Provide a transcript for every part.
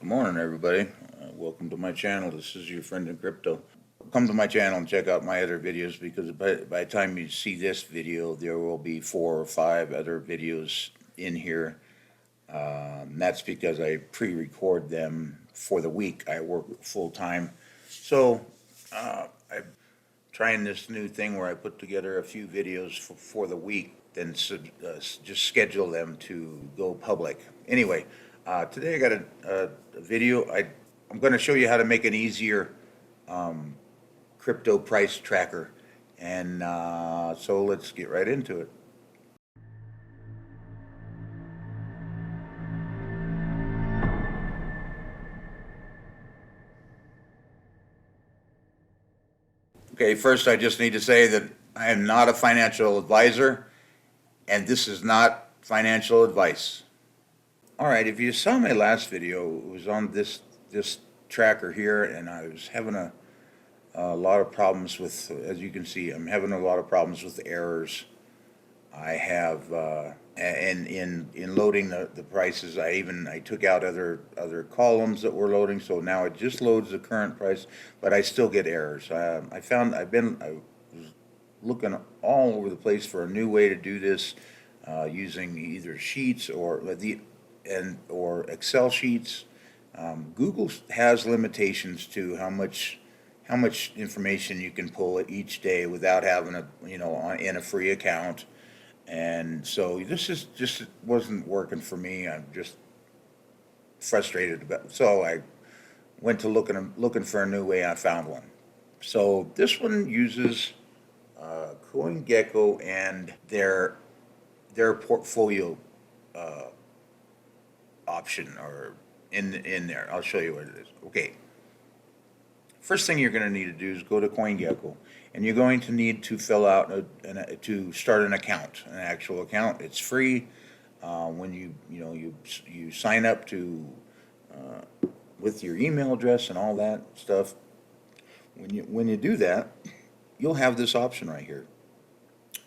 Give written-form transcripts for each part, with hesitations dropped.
Good morning, everybody. Welcome to my channel. This is your friend in crypto. Come to my channel and check out my other videos, because by the time you see this video, there will be 4 or 5 other videos in here. That's because I pre-record them for the week. I work full time. So I'm trying this new thing where I put together a few videos for the week, then just schedule them to go public. Anyway, today I got a video. I'm going to show you how to make an easier crypto price tracker. And so let's get right into it. Okay, first I just need to say that I am not a financial advisor, and this is not financial advice. All right, if you saw my last video, it was on this tracker here, and I was having a lot of problems with, as you can see, I'm having a lot of problems with errors. I have, and in loading the prices, I took out other columns that were loading, so now it just loads the current price, but I still get errors. I was looking all over the place for a new way to do this, using either sheets or Excel sheets. Google has limitations to how much information you can pull each day without having in a free account. And so this is just wasn't working for me. I'm just frustrated about it. So I went to looking for a new way. I found one. So this one uses CoinGecko and their portfolio option, or in there. I'll show you what it is. Okay. First thing you're going to need to do is go to CoinGecko, and you're going to need to fill out to start an account, an actual account. It's free. When you sign up to with your email address and all that stuff. When you do that, you'll have this option right here.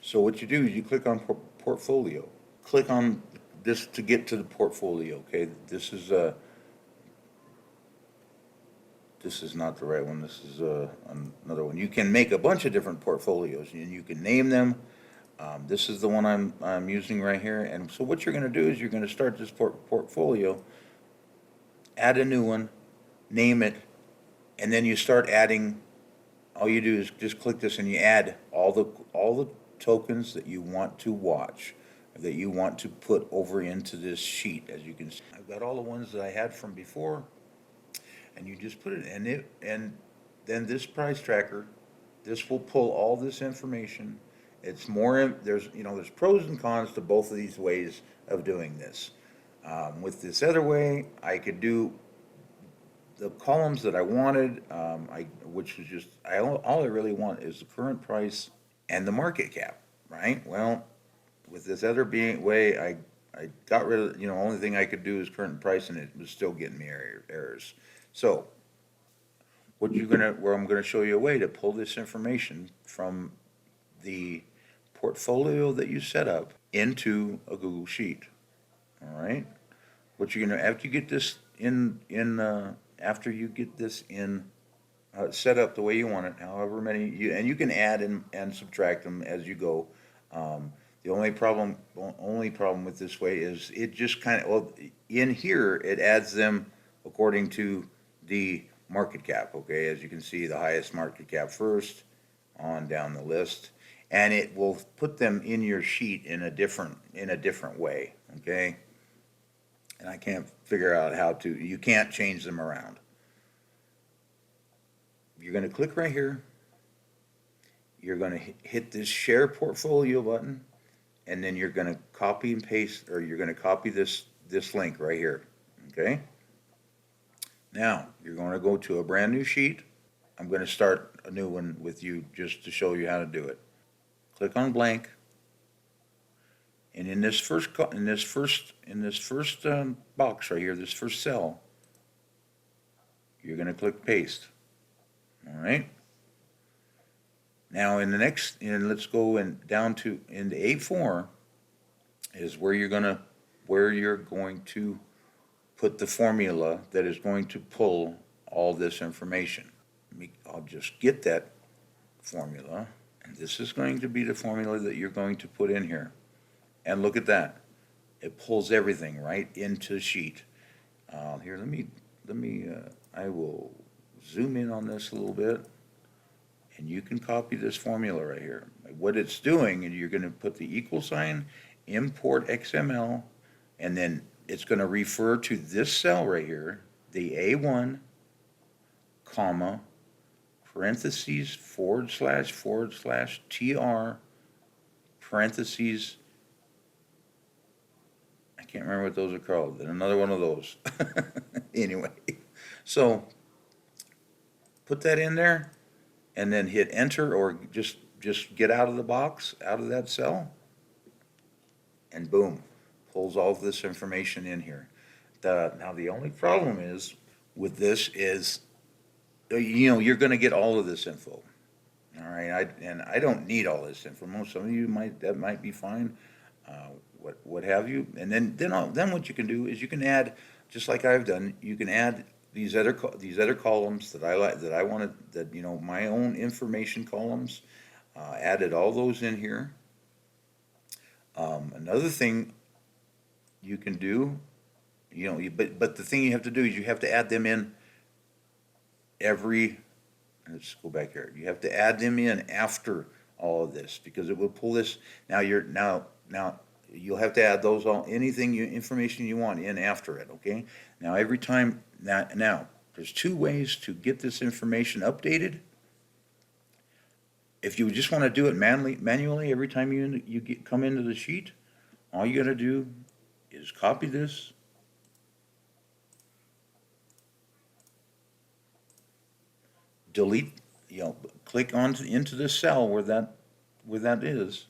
So what you do is you click on portfolio. Click on this to get to the portfolio. Okay, this is not the right one. This is another one. You can make a bunch of different portfolios, and you can name them. This is the one I'm using right here. And so what you're going to do is you're going to start this portfolio, add a new one, name it, and then you start adding. All you do is just click this, and you add all the tokens that you want to watch, that you want to put over into this sheet. As you can see, I've got all the ones that I had from before. And you just put it in it, and then this price tracker, this will pull all this information. It's more, there's pros and cons to both of these ways of doing this. With this other way, I could do the columns that I wanted, which was just, all I really want is the current price and the market cap, right? Well, with this other way, I got rid of, only thing I could do is current price, and it was still getting me errors. So, where I'm gonna show you a way to pull this information from the portfolio that you set up into a Google Sheet. All right. What you're gonna, after you get this set up the way you want it, however many and you can add and subtract them as you go. The only problem with this way is it just kind of, well, in here it adds them according to the market cap. Okay, as you can see, the highest market cap first on down the list, and it will put them in your sheet in a different way. Okay, and I can't figure out how to. You can't change them around. You're going to click right here. You're going to hit this share portfolio button, and then you're going to copy and paste, or you're going to copy this link right here. Okay. Now, you're going to go to a brand new sheet. I'm going to start a new one with you just to show you how to do it. Click on blank. And in this first box right here, this first cell, you're going to click paste. All right. Now in the next, let's go down to into A4 is where you're going to put the formula that is going to pull all this information. I'll just get that formula, and this is going to be the formula that you're going to put in here. And look at that. It pulls everything right into the sheet. Here, I will zoom in on this a little bit, and you can copy this formula right here. What it's doing, and you're going to put the equal sign, import XML, and then it's going to refer to this cell right here, the A1, comma, parentheses, / TR, parentheses, I can't remember what those are called, then another one of those. Anyway, so put that in there, and then hit enter, or just get out of the box, out of that cell, and boom, pulls all of this information in here. Now the only problem is with this is, you're going to get all of this info. All right, I don't need all this info. Some of you that might be fine, what have you. And then what you can do is you can add, just like I've done, you can add these other columns that I wanted, my own information columns. Added all those in here. Another thing you can do, but the thing you have to do is you have to add them in let's go back here. You have to add them in after all of this, because it will pull this. Now you'll have to add information you want in after it, okay? Now every time, now there's two ways to get this information updated. If you just want to do it manually every time you come into the sheet, all you got to do is copy this, delete, click into this cell where that is,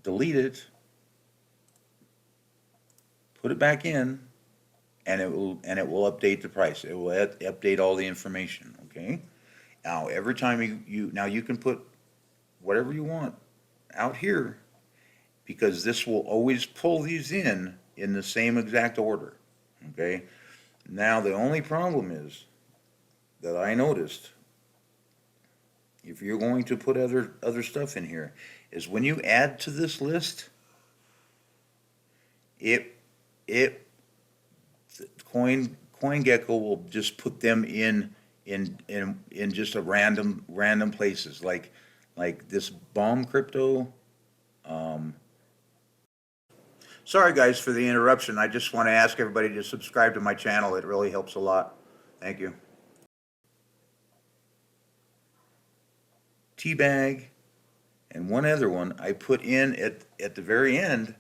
delete it, put it back in, and it will update the price. It will update all the information, okay? Now, every time you can put whatever you want out here, because this will always pull these in the same exact order, okay? Now, the only problem is that I noticed, if you're going to put other stuff in here, is when you add to this list, CoinGecko will just put them in just a random places, like this bomb crypto. Sorry guys for the interruption. I just want to ask everybody to subscribe to my channel. It really helps a lot. Thank you. Teabag and one other one I put in at the very end,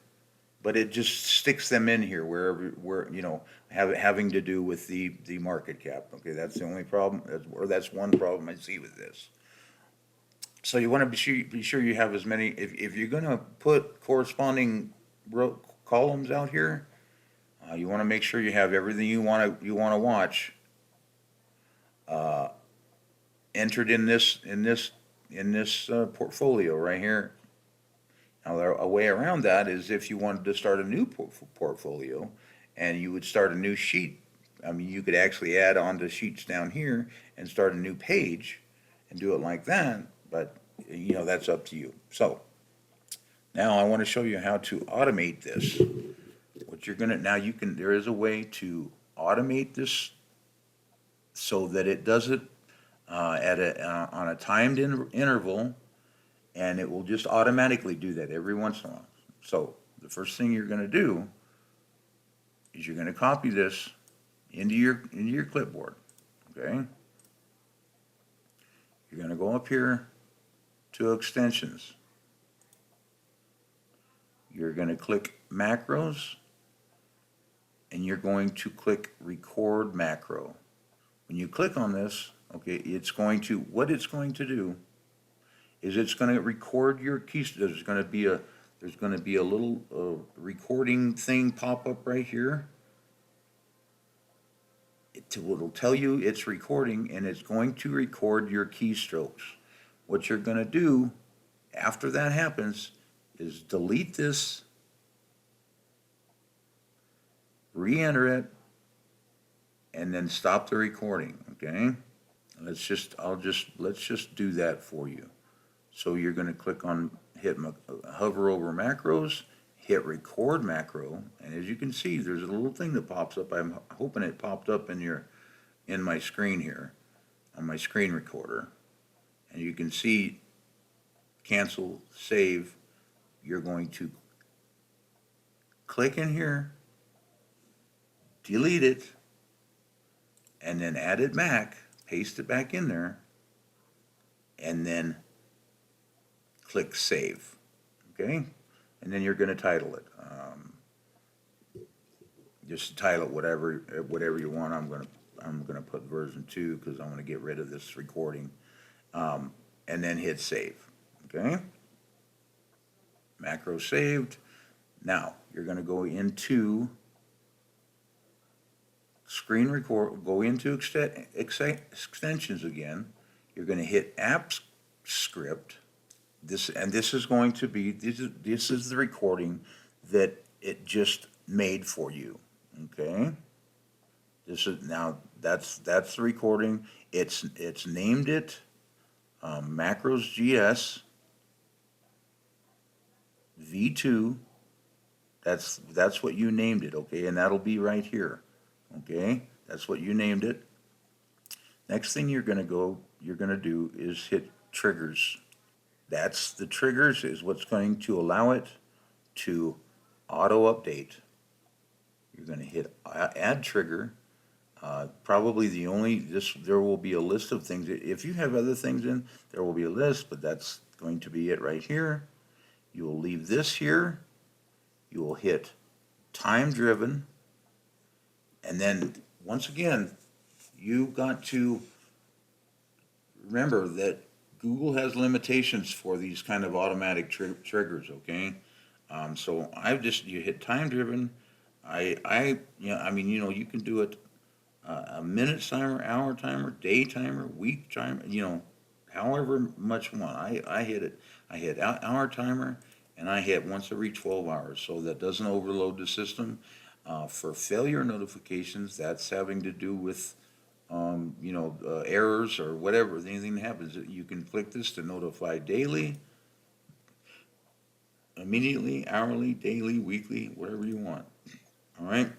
but it just sticks them in here where having to do with the market cap. Okay, that's the only problem, that's one problem I see with this. So you want to be sure you have as many. If you're going to put corresponding columns out here, you want to make sure you have everything you want to watch entered in this portfolio right here. Now, a way around that is if you wanted to start a new portfolio and you would start a new sheet. I mean, you could actually add on to sheets down here and start a new page and do it like that, but that's up to you. So now I want to show you how to automate this. There is a way to automate this so that it does it on a timed interval, and it will just automatically do that every once in a while. So the first thing you're going to do is you're going to copy this into your clipboard, okay? You're going to go up here to extensions. You're going to click macros, and you're going to click record macro. When you click on this, okay, what it's going to do is it's going to record your keys. There's going to be a little recording thing pop up right here. It'll tell you it's recording, and it's going to record your keystrokes. What you're going to do after that happens is delete this, re-enter it, and then stop the recording, okay? Let's just do that for you. So you're gonna click on, hover over macros, hit record macro, and as you can see, there's a little thing that pops up. I'm hoping it popped up in my screen here, on my screen recorder. And you can see cancel, save. You're going to click in here, delete it, and then add it back, paste it back in there, and then click save, okay? And then you're gonna title it. Just title it whatever you want. I'm gonna put version 2 because I'm gonna get rid of this recording. And then hit save, okay? Macro saved. Now, you're gonna go into screen record, go into extensions again. You're gonna hit apps script. This is going to be, this is the recording that it just made for you, okay? This is, now, that's the recording. It's named it, Macros GS V2. That's what you named it, okay? And that'll be right here, okay? That's what you named it. Next thing you're gonna do is hit triggers. That's the triggers is what's going to allow it to auto update. You're going to hit add trigger. Probably there will be a list of things. If you have other things in, there will be a list, but that's going to be it right here. You will leave this here. You will hit time driven. And then once again, you've got to remember that Google has limitations for these kind of automatic triggers, okay? So you hit time driven. You can do it a minute timer, hour timer, day timer, week timer, however much you want. I hit hour timer, and I hit once every 12 hours, so that doesn't overload the system. For failure notifications, that's having to do with errors or whatever, anything that happens, you can click this to notify daily, immediately, hourly, daily, weekly, whatever you want. All right,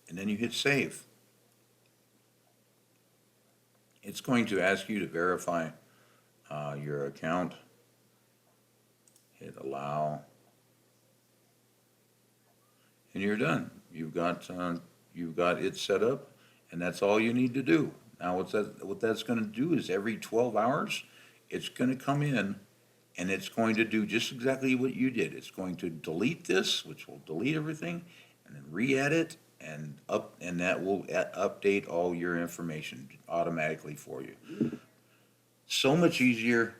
and then you hit save. It's going to ask you to verify your account. Hit allow, and you're done. You've got it set up, and that's all you need to do. Now, what that's going to do is every 12 hours, it's going to come in, and it's going to do just exactly what you did. It's going to delete this, which will delete everything, and then re-edit, and that will update all your information automatically for you. So much easier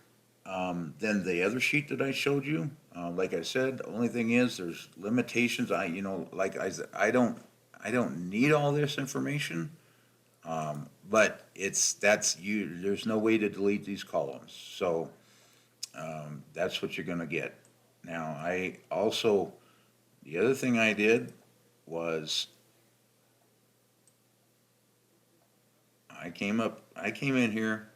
than the other sheet that I showed you. Like I said, the only thing is there's limitations. Like I said, I don't need all this information. But there's no way to delete these columns. So that's what you're gonna get. Now, the other thing I did was I came in here,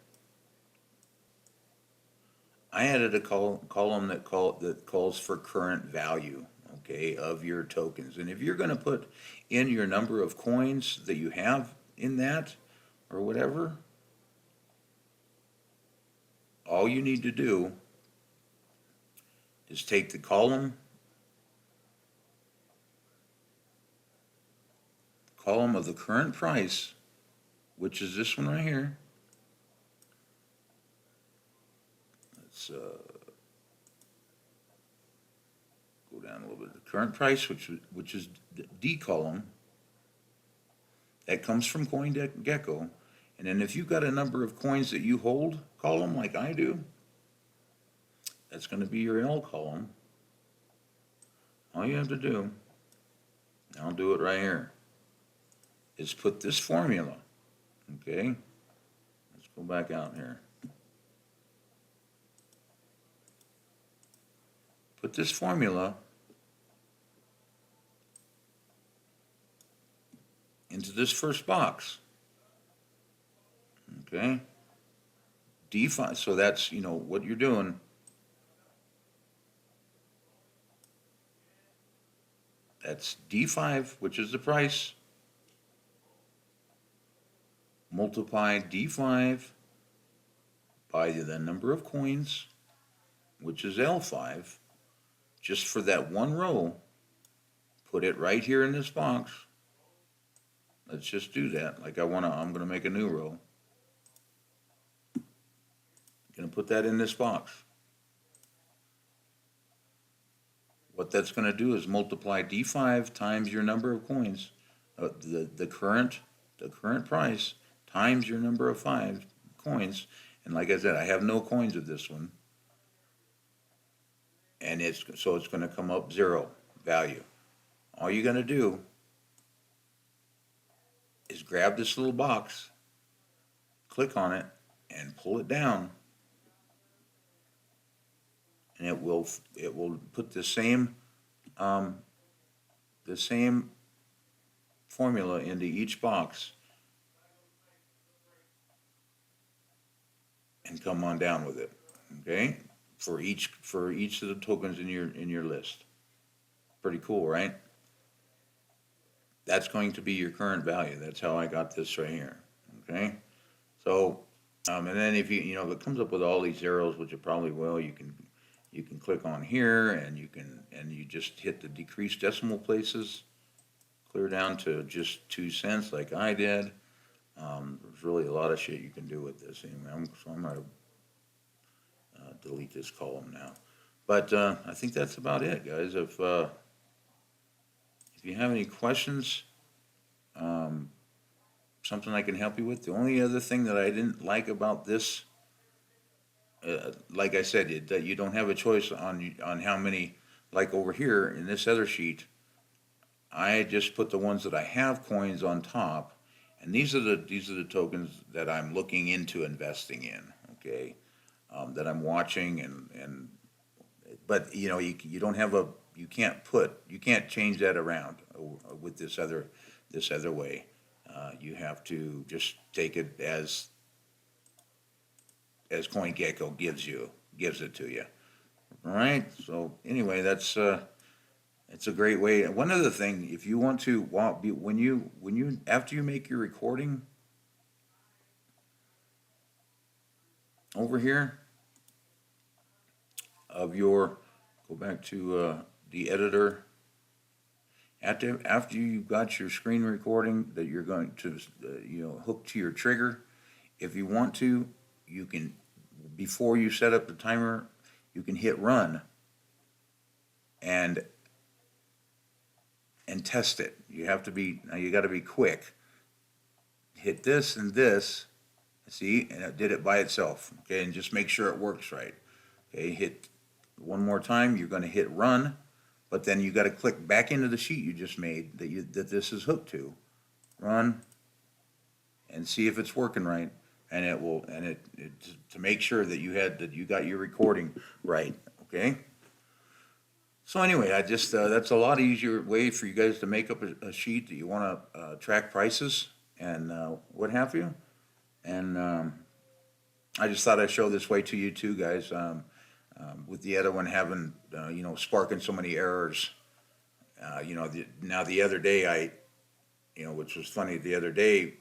I added a column that calls for current value, okay, of your tokens. And if you're gonna put in your number of coins that you have in that, or whatever, all you need to do is take the column of the current price, which is this one right here. Let's go down a little bit. The current price, which is D column, that comes from CoinGecko. And then if you've got a number of coins that you hold column like I do, that's going to be your L column. All you have to do, I'll do it right here, is put this formula, okay? Let's go back out here. Put this formula into this first box. Okay? D5, so that's, what you're doing. That's D5, which is the price. Multiply D5 by the number of coins, which is L5, just for that one row. Put it right here in this box. Let's just do that. Like I'm gonna make a new row. Gonna put that in this box. What that's gonna do is multiply D5 times your number of coins, the current price times your number of 5 coins. And like I said, I have no coins of this one. And it's going to come up 0 value. All you're going to do is grab this little box, click on it, and pull it down. And it will put the same formula into each box. And come on down with it, okay? For each of the tokens in your list. Pretty cool, right? That's going to be your current value. That's how I got this right here, okay? So, and then if if it comes up with all these zeros, which it probably will, you can click on here and you just hit the decrease decimal places, clear down to just 2 cents like I did. There's really a lot of shit you can do with this. Anyway, I'm going to delete this column now. But I think that's about it, guys. If you have any questions, something I can help you with. The only other thing that I didn't like about this, like I said, that you don't have a choice on how many. Like over here in this other sheet, I just put the ones that I have coins on top. And these are the tokens that I'm looking into investing in, okay? That I'm watching but you don't have you can't change that around with this other way. You have to just take it as CoinGecko gives it to you. All right. So anyway, that's it's a great way. One other thing, if you want to, after you make your recording over here go back to the editor. After you've got your screen recording that you're going to, hook to your trigger, if you want to, you can, before you set up the timer, you can hit run and test it. You got to be quick. Hit this and this, see, and it did it by itself. Okay, and just make sure it works right. Okay, hit one more time. You're going to hit run, but then you got to click back into the sheet you just made that this is hooked to. Run, and see if it's working right, and it will, to make sure that you got your recording right. Okay. So anyway, I just that's a lot easier way for you guys to make up a sheet that you want to track prices and what have you. And I just thought I'd show this way to you too, guys. With the other one having sparking so many errors. Now the other day which was funny, the other day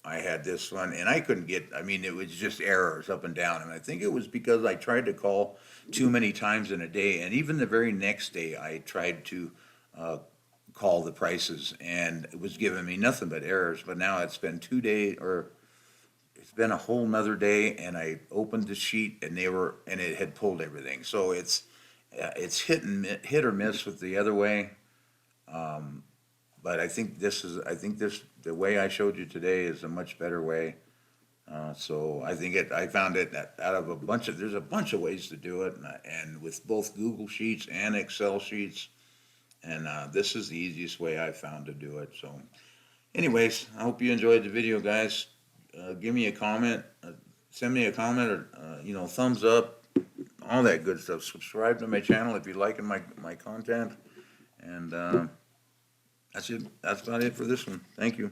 I had this one and I couldn't get. It was just errors up and down, and I think it was because I tried to call too many times in a day, and even the very next day I tried to call the prices, and it was giving me nothing but errors. But now it's been 2 days, or it's been a whole nother day, and I opened the sheet and it had pulled everything. So it's hit or miss with the other way. But I think the way I showed you today is a much better way. So I found it out of there's a bunch of ways to do it, and with both Google Sheets and Excel sheets, and this is the easiest way I found to do it. So anyways, I hope you enjoyed the video, guys. Give me a comment, send me a comment, or thumbs up, all that good stuff. Subscribe to my channel if you're liking my content, and that's it. That's about it for this one. Thank you.